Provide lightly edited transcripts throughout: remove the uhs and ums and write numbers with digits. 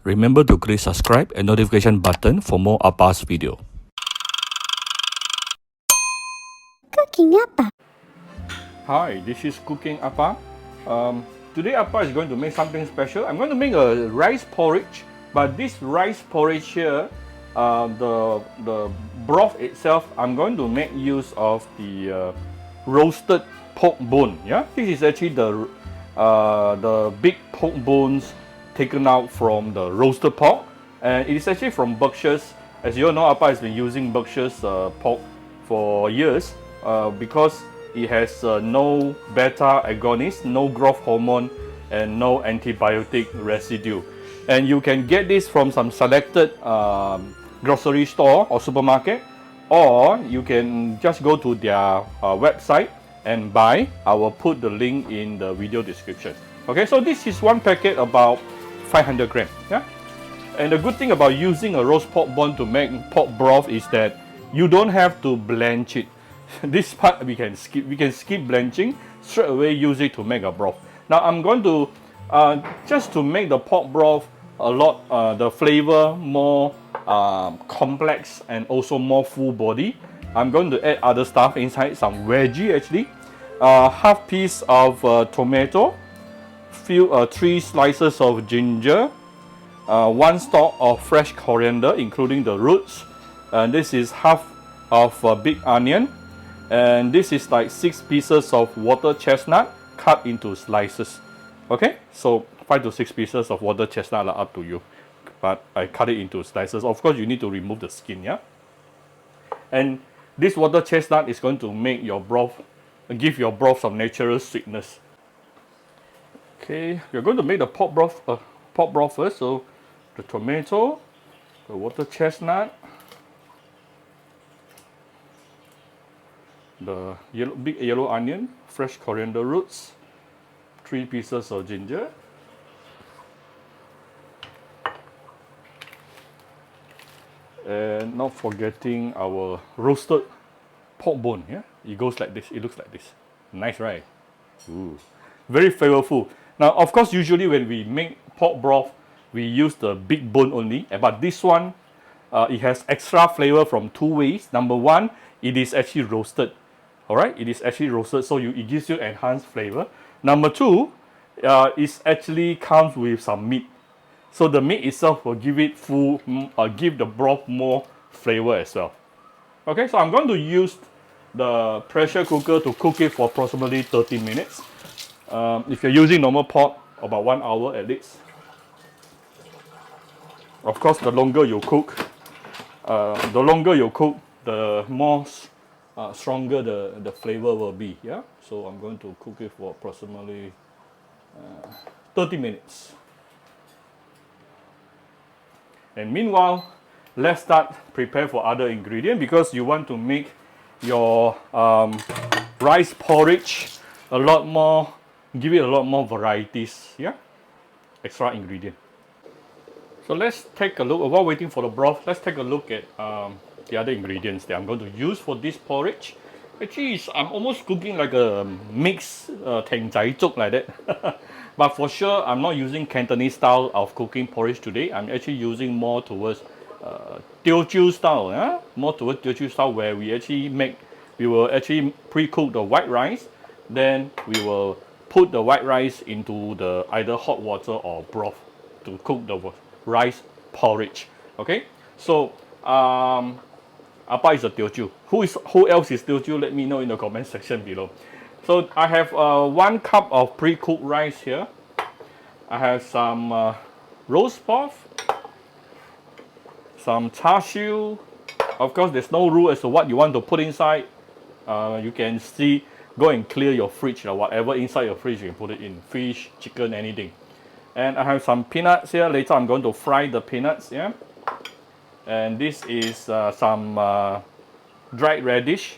Remember to click subscribe and notification button for more Appa's video. Cooking Appa. Hi, this is Cooking Appa. Today Appa is going to make something special. I'm going to make a rice porridge, but this rice porridge here, the broth itself, I'm going to make use of the roasted pork bone. Yeah, this is actually the big pork bones taken out from the roasted pork, and it is actually from Berkcious. As you all know, Appa has been using Berkcious pork for years because it has no beta agonist, no growth hormone, and no antibiotic residue. And you can get this from some selected grocery store or supermarket, or you can just go to their website and buy. I will put the link in the video description. Okay, so this is one packet about 500 grams. Yeah, and the good thing about using a roast pork bone to make pork broth is that you don't have to blanch it. This part we can skip. We can skip blanching, straight away use it to make a broth. Now I'm going to just to make the pork broth a lot the flavor more complex and also more full body. I'm going to add other stuff inside, some veggie actually, half piece of tomato, 3 slices of ginger, 1 stalk of fresh coriander including the roots, and this is half of big onion, and this is like 6 pieces of water chestnut cut into slices. Okay, so 5 to 6 pieces of water chestnut are up to you, but I cut it into slices. Of course you need to remove the skin. Yeah, and this water chestnut is going to make your broth, give your broth some natural sweetness. Okay, we're going to make the pork broth first. So the tomato, the water chestnut, the big yellow onion, fresh coriander roots, 3 pieces of ginger, and not forgetting our roasted pork bone. Yeah, it goes like this. It looks like this. Nice, right? Ooh, very flavorful. Now, of course, usually when we make pork broth, we use the big bone only. But this one, it has extra flavor from 2 ways. Number 1, it is actually roasted. All right, it is actually roasted, so it gives you enhanced flavor. Number 2, it actually comes with some meat. So the meat itself will give it give the broth more flavor as well. Okay, so I'm going to use the pressure cooker to cook it for approximately 30 minutes. If you're using normal pot, about 1 hour at least. Of course, the longer you cook, the more stronger the flavor will be. Yeah, so I'm going to cook it for approximately 30 minutes. And meanwhile, let's start prepare for other ingredient, because you want to make your rice porridge a lot more, give it a lot more varieties. Yeah, extra ingredient. So let's take a look. While waiting for the broth, let's take a look at the other ingredients that I'm going to use for this porridge. Actually, I'm almost cooking like a mixed teng zai zuk like that. But for sure, I'm not using Cantonese style of cooking porridge today. I'm actually using more towards Teochew style. Yeah? More towards Teochew style, where we will actually pre-cook the white rice. Then we will put the white rice into the either hot water or broth to cook the rice porridge. Okay, so Appa is a Teochew. Who else is Teochew? Let me know in the comment section below. So I have 1 cup of pre-cooked rice here. I have some roast pork, some char-siew. Of course, there's no rule as to what you want to put inside. You can see, go and clear your fridge, or whatever inside your fridge, you can put it in. Fish, chicken, anything. And I have some peanuts here. Later I'm going to fry the peanuts. Yeah. And this is some dried radish.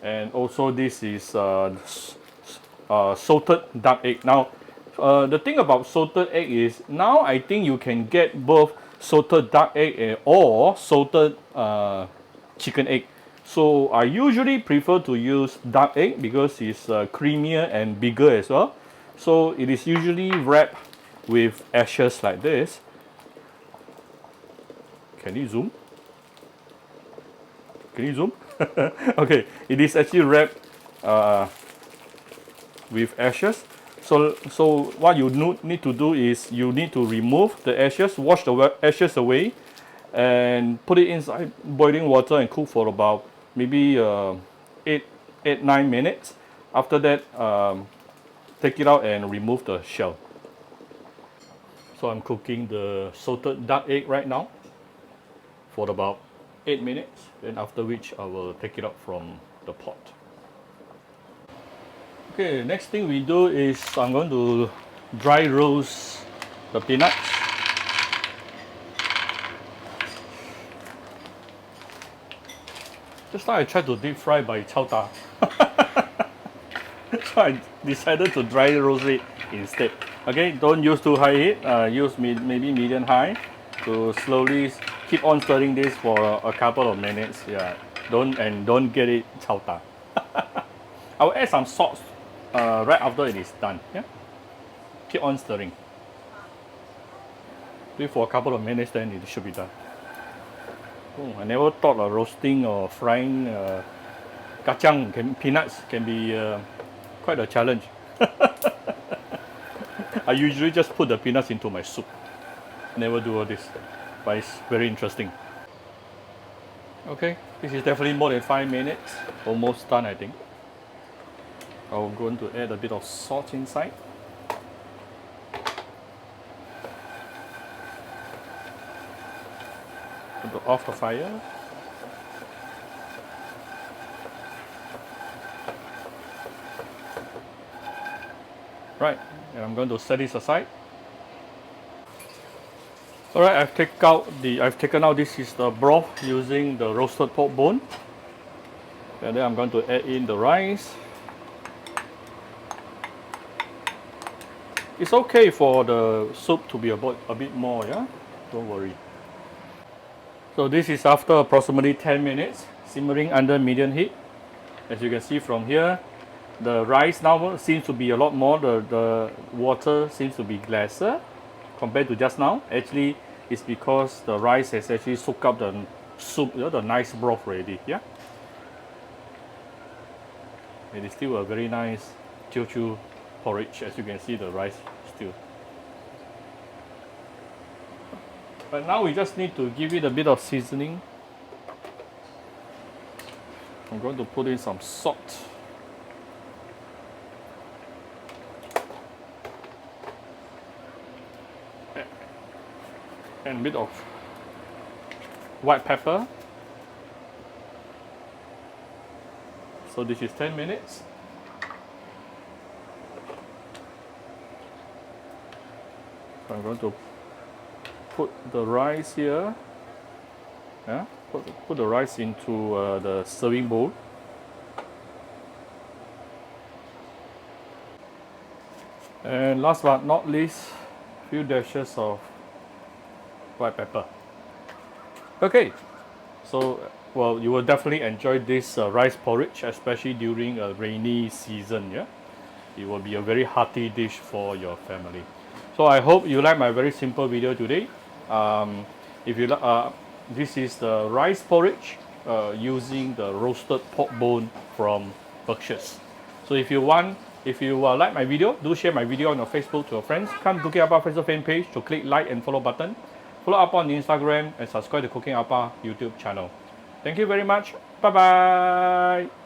And also this is salted duck egg. Now, the thing about salted egg is, now I think you can get both salted duck egg or salted chicken egg. So I usually prefer to use duck egg because it's creamier and bigger as well. So it is usually wrapped with ashes like this. Can you zoom? Can you zoom? Okay, it is actually wrapped with ashes. So what you need to do is you need to remove the ashes, wash the ashes away, and put it inside boiling water and cook for about maybe 9 minutes. After that, take it out and remove the shell. So I'm cooking the salted duck egg right now for about 8 minutes, then after which I will take it out from the pot. Okay, next thing we do is I'm going to dry roast the peanuts. Just now I tried to deep fry by chao ta. So I decided to dry roast it instead. Okay, don't use too high heat, use maybe medium high to slowly keep on stirring this for a couple of minutes. Yeah, don't get it chao ta. I will add some salt right after it is done. Yeah, keep on stirring. Do it for a couple of minutes, then it should be done. Oh, I never thought of roasting or frying peanuts can be quite a challenge. I usually just put the peanuts into my soup. Never do all this, but it's very interesting. Okay, this is definitely more than 5 minutes. Almost done, I think. I'm going to add a bit of salt inside. Off the fire. Right, and I'm going to set this aside. Alright, I've taken out this is the broth using the roasted pork bone. And then I'm going to add in the rice. It's okay for the soup to be a bit more, yeah? Don't worry. So this is after approximately 10 minutes, simmering under medium heat. As you can see from here, the rice now seems to be a lot more, the water seems to be lesser compared to just now. Actually, it's because the rice has actually soaked up the soup, the nice broth already, yeah? It is still a very nice teochew porridge, as you can see the rice still. But now we just need to give it a bit of seasoning. I'm going to put in some salt. And a bit of white pepper. So this is 10 minutes. So I'm going to put the rice here. Yeah, put the rice into the serving bowl. And last but not least, a few dashes of white pepper. Okay, so well, you will definitely enjoy this rice porridge, especially during a rainy season. Yeah, it will be a very hearty dish for your family. So I hope you like my very simple video today. If you this is the rice porridge using the roasted pork bone from Berkcious. So if you like my video, do share my video on your Facebook to your friends. Come to Cooking Appa Facebook fan page to click like and follow button. Follow up on Instagram and subscribe to Cooking Appa YouTube channel. Thank you very much. Bye bye.